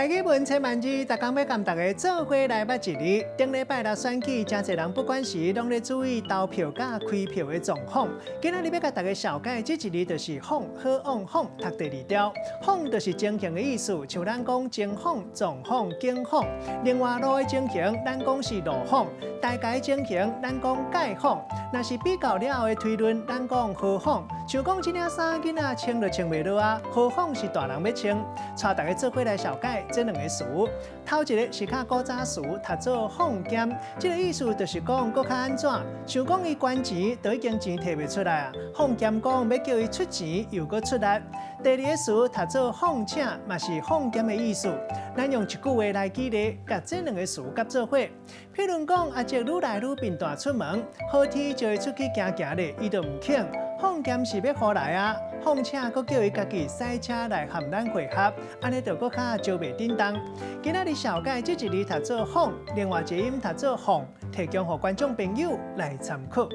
台语文千万字，逐工要甲大家做伙来捌一字。顶礼拜六选举，真侪人不管时拢咧注意投票甲开票的状况。今仔日要甲大家小解这一字，就是放，好往放，读第二条。放就是前行的意思，像咱讲前放、纵放、经放。另外路的前行，咱讲是路放；大家前行，咱讲介放。若是比较了后的推论，咱讲好放。像讲这领衫囡仔穿就穿袂落啊，好放是大人要穿。带大家做伙来小解这两个词。头一个是较古早词，读做放减，这个意思就是讲搁较安怎？像讲伊捐钱，都已经钱摕袂出来啊，放减讲要叫伊出钱又搁出力。第二个词读做放请，嘛是放减的意思。咱用一句话来举例，甲这两个词夹做伙。譬如讲阿姐愈来愈频繁出门，好天就会出去行行咧，伊就唔肯。放减是要何来啊？放请搁叫伊家己塞车来和咱会合，安尼就搁较招袂叮当。今仔日小解这一字读做放，另外一个音读做放，提供予观众朋友来参考。